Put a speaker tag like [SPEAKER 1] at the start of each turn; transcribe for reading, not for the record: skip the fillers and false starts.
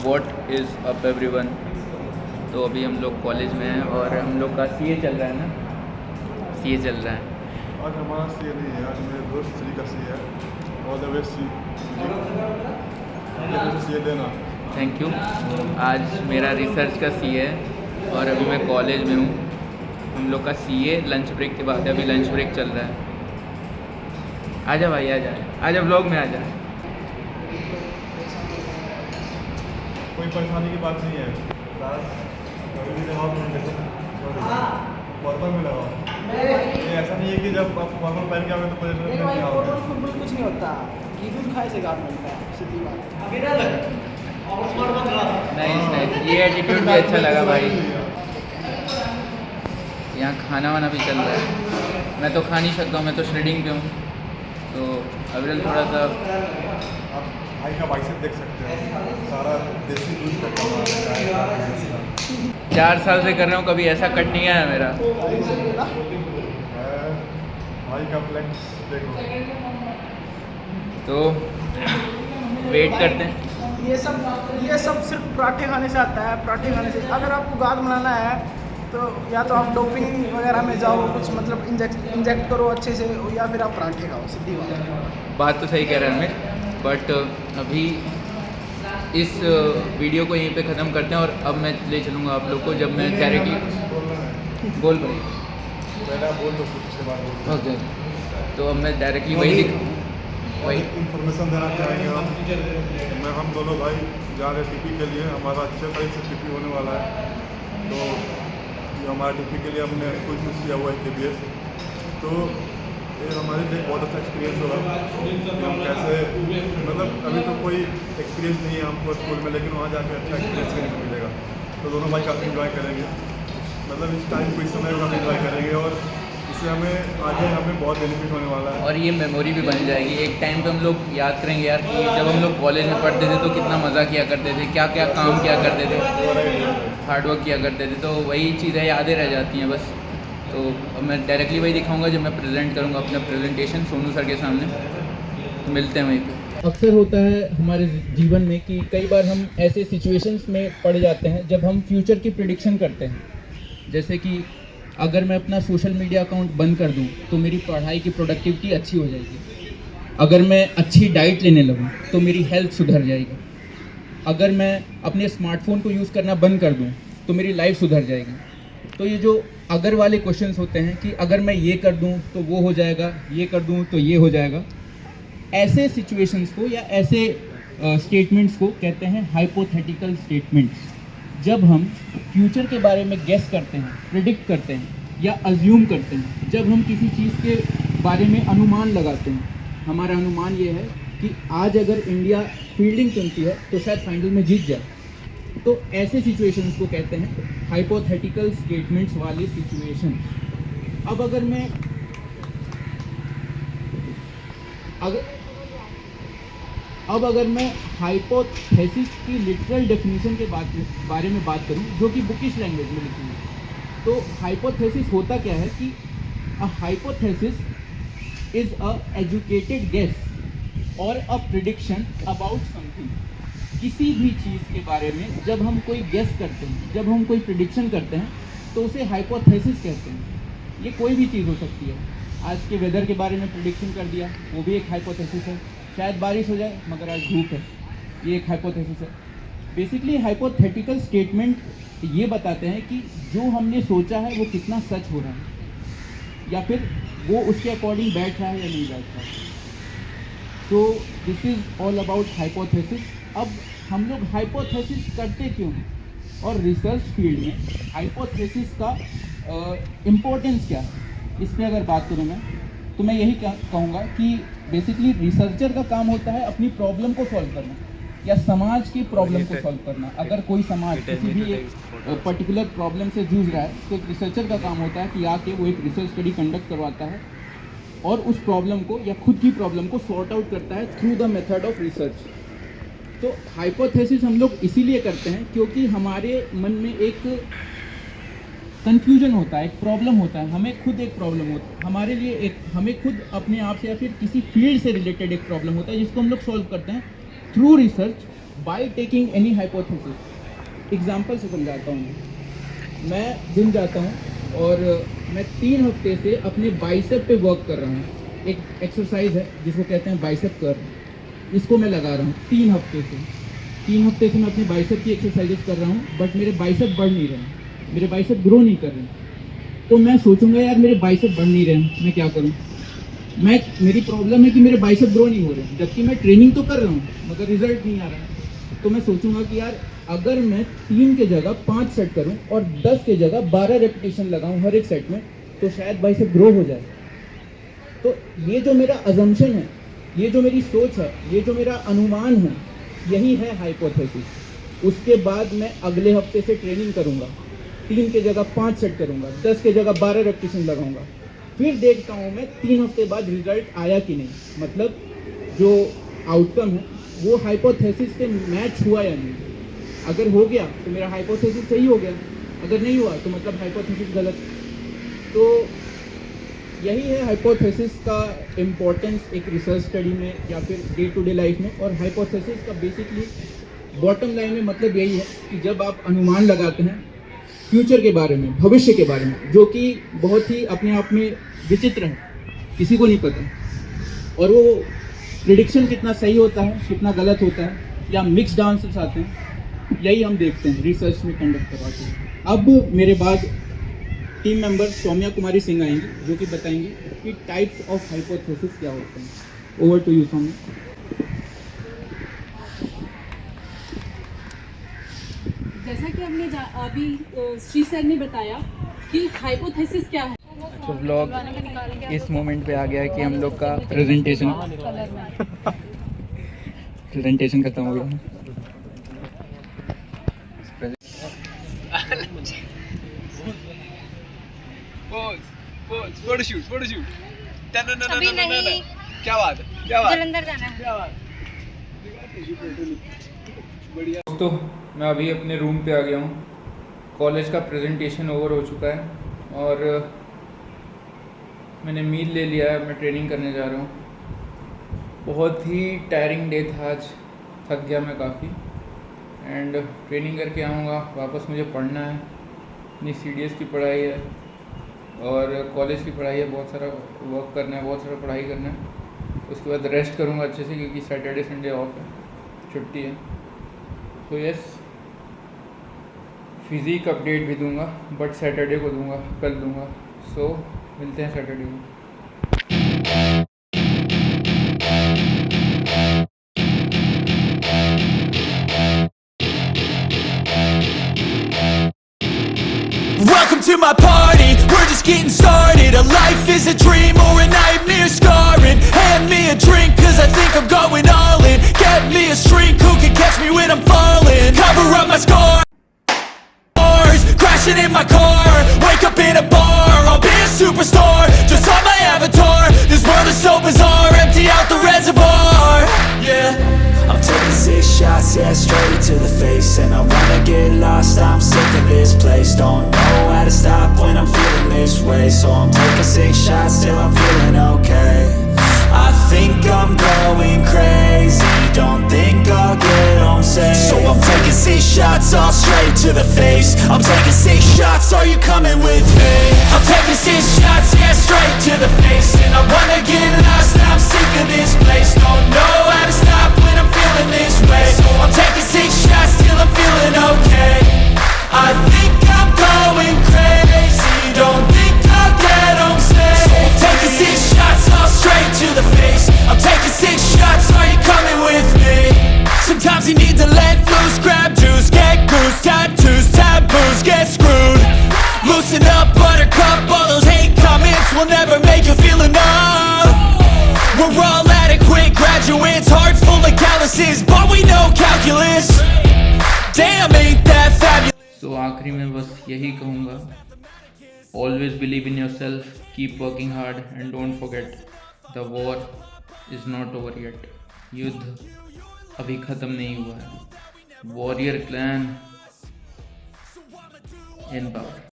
[SPEAKER 1] What is up everyone. तो अभी हम लोग कॉलेज में हैं और हम लोग का सीए चल रहा है ना, सीए चल रहा है।
[SPEAKER 2] आज हमारा सीए नहीं है, आज मेरे दोस्त श्री का सीए है। ऑल द बेस्ट सीए देना।
[SPEAKER 1] Thank you. आज मेरा रिसर्च का सीए है और अभी मैं कॉलेज में हूँ। हम लोग का सीए लंच ब्रेक के बाद, अभी लंच ब्रेक चल रहा है। आजा भाई, आजा व्लॉग में आजा।
[SPEAKER 2] कोई परेशानी की बात नहीं है। कभी भी लगाओ फॉर्मल में लगाओ। ये ऐसा नहीं है कि जब आप फॉर्मल पहन के आओगे तो परेशानी नहीं आओगे।
[SPEAKER 3] फुटबॉल कुछ नहीं होता, ईदुल खाए से गात मिलता है, सीधी बात।
[SPEAKER 1] नाइस, ये एटीट्यूड भी अच्छा लगा भाई। यहाँ खाना वाना भी चल रहा है। मैं तो खा नहीं सकता हूँ, मैं तो श्रेडिंग पे हूँ। तो अविरल थोड़ा सा
[SPEAKER 2] आप भाई का बाइसेप देख सकते हो, सारा देसी दूध का कमा है।
[SPEAKER 1] 4 साल से कर रहा हूँ, कभी ऐसा कट नहीं आया मेरा।
[SPEAKER 2] भाई का फ्लेक्स देखो।
[SPEAKER 1] तो वेट करते हैं।
[SPEAKER 3] ये सब सिर्फ पराठे खाने से आता है, पराठे खाने से। अगर आपको गाद बनाना है तो या तो आप डोपिंग वगैरह में जाओ, कुछ मतलब इंजेक्ट करो अच्छे से, या फिर आप पराठे खाओ, सीधी बात है।
[SPEAKER 1] बात तो सही कह रहे हैं हमें, बट अभी इस वीडियो को यहीं पे ख़त्म करते हैं और अब मैं ले चलूँगा आप लोग को, जब मैं डायरेक्टली बोल भाई।
[SPEAKER 2] पहले आप बोल दो, कुछ उसके बाद बोल दो।
[SPEAKER 1] ओके, तो अब मैं डायरेक्टली वही
[SPEAKER 2] इन्फॉर्मेशन देना चाहेंगे हम दोनों भाई जा रहे टीपी के लिए। हमारा अच्छे तारीख से टीपी होने वाला है। तो ये हमारा टीपी के लिए हमने खुद चूज़ किया हुआ है KBS। तो ये हमारे लिए बहुत अच्छा एक्सपीरियंस होगा कि हम कैसे, मतलब अभी तो कोई एक्सपीरियंस नहीं है हमको स्कूल में, लेकिन वहाँ जाकर अच्छा एक्सपीरियंस करने को मिलेगा। तो दोनों भाई काफ़ी इंजॉय करेंगे, मतलब इस टाइम को, इस समय को हम इंजॉय करेंगे और इससे हमें आगे हमें बहुत बेनिफिट होने वाला है।
[SPEAKER 1] और ये मेमोरी भी बन जाएगी। एक टाइम पे हम लोग याद करेंगे यार कि जब हम लोग कॉलेज में पढ़ते थे तो कितना मज़ा किया करते थे, क्या क्या काम किया करते थे, हार्डवर्क किया करते थे। तो वही चीज़ें यादें रह जाती हैं बस। तो अब मैं डायरेक्टली वही दिखाऊंगा जब मैं प्रेजेंट करूंगा अपना प्रेजेंटेशन सोनू सर के सामने। तो मिलते हैं वहीं पे। अक्सर होता है हमारे जीवन में कि कई बार हम ऐसे सिचुएशंस में पड़ जाते हैं जब हम फ्यूचर की प्रिडिक्शन करते हैं। जैसे कि अगर मैं अपना सोशल मीडिया अकाउंट बंद कर दूं तो मेरी पढ़ाई की प्रोडक्टिविटी अच्छी हो जाएगी। अगर मैं अच्छी डाइट लेने लगूं तो मेरी हेल्थ सुधर जाएगी। अगर मैं अपने स्मार्टफोन को यूज़ करना बंद कर दूं तो मेरी लाइफ सुधर जाएगी। तो ये जो अगर वाले क्वेश्चंस होते हैं कि अगर मैं ये कर दूं तो वो हो जाएगा, ये कर दूं तो ये हो जाएगा, ऐसे सिचुएशंस को या ऐसे स्टेटमेंट्स को कहते हैं हाइपोथेटिकल स्टेटमेंट्स। जब हम फ्यूचर के बारे में गेस करते हैं, प्रिडिक्ट करते हैं या अज्यूम करते हैं, जब हम किसी चीज़ के बारे में अनुमान लगाते हैं। हमारा अनुमान ये है कि आज अगर इंडिया फील्डिंग चुनती है तो शायद फाइनल में जीत जाए। तो ऐसे सिचुएशंस को कहते हैं हाइपोथेटिकल स्टेटमेंट्स वाली सिचुएशन। अब अगर मैं हाइपोथेसिस की लिटरल डेफिनेशन के बारे में बात करूं, जो कि बुकिश लैंग्वेज में लिखी है, तो हाइपोथेसिस होता क्या है कि a hypothesis is a educated guess और अ प्रिडिक्शन अबाउट समथिंग। किसी भी चीज़ के बारे में जब हम कोई गेस करते हैं, जब हम कोई प्रिडिक्शन करते हैं, तो उसे हाइपोथेसिस कहते हैं। ये कोई भी चीज़ हो सकती है। आज के वेदर के बारे में प्रिडिक्शन कर दिया, वो भी एक हाइपोथेसिस है। शायद बारिश हो जाए मगर आज धूप है, ये एक हाइपोथेसिस है। बेसिकली हाइपोथेटिकल स्टेटमेंट ये बताते हैं कि जो हमने सोचा है वो कितना सच हो रहा है, या फिर वो उसके अकॉर्डिंग बैठ रहा है या नहीं बैठ रहा है। तो this is all about hypothesis. अब हम लोग हाइपोथेसिस करते क्यों हैं और रिसर्च फील्ड में हाइपोथेसिस का इम्पोर्टेंस क्या है, इस पर अगर बात करूँ मैं, तो मैं यही कहूँगा कि बेसिकली रिसर्चर का काम होता है अपनी प्रॉब्लम को सॉल्व करना या समाज की प्रॉब्लम को सॉल्व करना। अगर कोई समाज किसी भी एक पर्टिकुलर प्रॉब्लम से जूझ रहा है तो एक रिसर्चर का काम होता है कि आके वो एक रिसर्च स्टडी कंडक्ट करवाता है और उस प्रॉब्लम को या खुद की प्रॉब्लम को सॉर्ट आउट करता है through the method of research. तो हाइपोथेसिस हम लोग इसीलिए करते हैं क्योंकि हमारे मन में एक कन्फ्यूजन होता है, एक प्रॉब्लम होता है, हमें खुद एक प्रॉब्लम होता है, हमारे लिए एक, हमें खुद अपने आप से या फिर किसी फील्ड से रिलेटेड एक प्रॉब्लम होता है जिसको हम लोग सॉल्व करते हैं through research by taking any hypothesis. Example से समझाता हूँ। मैं जिम जाता हूँ और मैं 3 हफ्ते से अपने बाइसेप पे वर्क कर रहा हूँ। एक एक्सरसाइज है जिसको कहते हैं बाइसेप कर्ल, इसको मैं लगा रहा हूँ 3 हफ्ते से। 3 हफ्ते से मैं अपने बाइसेप की एक्सरसाइजेस कर रहा हूँ, बट मेरे बाइसेप बढ़ नहीं रहे हैं, मेरे बाइसेप ग्रो नहीं कर रहे हैं। तो मैं सोचूंगा यार मेरे बाइसेप बढ़ नहीं रहे हैं, मैं क्या करूँ। मेरी प्रॉब्लम है कि मेरे बाइसेप ग्रो नहीं हो रहे हैं, जबकि मैं ट्रेनिंग तो कर रहा हूँ मगर रिजल्ट नहीं आ रहा है। तो मैं सोचूंगा कि यार अगर मैं 3 के जगह 5 सेट करूं और 10 के जगह 12 रेपिटेशन लगाऊं हर एक सेट में, तो शायद बाइसेप ग्रो हो जाए। तो ये जो मेरा अजम्पशन है, ये जो मेरी सोच है, ये जो मेरा अनुमान है, यही है हाइपोथेसिस। उसके बाद मैं अगले हफ्ते से ट्रेनिंग करूंगा, 3 के जगह 5 सेट करूंगा, 10 के जगह 12 रेपिटेशन लगाऊंगा। फिर देखता हूँ मैं 3 हफ्ते बाद रिजल्ट आया कि नहीं, मतलब जो आउटकम है वो हाइपोथेसिस से मैच हुआ या नहीं। अगर हो गया तो मेरा हाइपोथेसिस सही हो गया, अगर नहीं हुआ तो मतलब हाइपोथेसिस गलत। तो यही है हाइपोथेसिस का इम्पोर्टेंस एक रिसर्च स्टडी में या फिर डे टू डे लाइफ में। और हाइपोथेसिस का बेसिकली बॉटम लाइन में मतलब यही है कि जब आप अनुमान लगाते हैं फ्यूचर के बारे में, भविष्य के बारे में, जो कि बहुत ही अपने आप में विचित्र है, किसी को नहीं पता, और वो प्रिडिक्शन कितना सही होता है कितना गलत होता है या मिक्स्ड आंसर्स आते हैं, यही हम देखते हैं रिसर्च में कंडक्ट करवाते हैं। अब मेरे बाद टीम मेंबर सौम्या कुमारी सिंह आएंगी जो कि बताएंगी कि टाइप्स ऑफ हाइपोथेसिस क्या होते हैं। Over to you Saumya.
[SPEAKER 4] जैसा कि हमने अभी श्री सर ने बताया कि हाइपोथेसिस क्या है।
[SPEAKER 1] तो ब्लॉग इस मोमेंट पे आ गया है कि हम लोग का प्रेजेंटेशन खत्म हो गया। फोटोशूट
[SPEAKER 5] अभी नहीं,
[SPEAKER 1] क्या बात है, क्या बात
[SPEAKER 5] जलंधर जाना है।
[SPEAKER 1] क्या बात। बढ़िया दोस्तों, मैं अभी अपने रूम पे आ गया हूँ। कॉलेज का प्रेजेंटेशन ओवर हो चुका है और मैंने मील ले लिया है, मैं ट्रेनिंग करने जा रहा हूँ। बहुत ही टायरिंग डे था आज, थक गया मैं काफ़ी। एंड ट्रेनिंग करके आऊँगा वापस, मुझे पढ़ना है, इतनी सीडीएस की पढ़ाई है और कॉलेज की पढ़ाई है, बहुत सारा वर्क करना है, बहुत सारा पढ़ाई करना है। उसके बाद रेस्ट करूँगा अच्छे से क्योंकि सैटरडे संडे ऑफ है, छुट्टी है। तो यस, फिज़िक अपडेट भी दूंगा बट सैटरडे को दूंगा, कल दूंगा। सो मिलते हैं सैटरडे को।
[SPEAKER 6] Welcome to my party, we're just getting started. A life is a dream or a nightmare scarring. Hand me a drink cause I think I'm going all in. Get me a shrink who can catch me when I'm falling. Cover up my scars, crashing in my car. Wake up in a bar, I'll be a superstar. Just on my avatar, this world is so bizarre. Empty out the reservoir, yeah. I'm taking 6 shots, yeah, straight to the face. And I wanna get lost, I'm sick of this place. Don't know how to stop when I'm feeling this way. So I'm taking 6 shots till I'm feeling okay. I think I'm going crazy, don't think I'll get home safe. So I'm taking 6 shots, all straight to the face. I'm taking 6 shots, are you coming with me? I'm taking 6 shots, yeah, straight to the face. And I wanna get lost, I'm sick of this place. Don't know how to stop when I'm feeling this way. So I'm taking 6 shots till I'm feeling okay. I think I'm going crazy, don't think I'll get home safe. So I'm taking 6 shots, all straight to the face. I'm taking 6 shots, are you coming with me? Sometimes you need to let loose, grab juice, get goose, tattoos, taboos, get screwed. Loosen up, buttercup, all those hate comments will never make you feel enough. We're all adequate graduates, hearts full of calluses, but we know calculus. Damn, ain't that fabulous.
[SPEAKER 1] तो आखिरी में बस यही कहूँगा, always believe in your self, keep working hard and don't forget the war is not over yet. युद्ध अभी ख़त्म नहीं हुआ है। वॉरियर क्लैन इन पावर।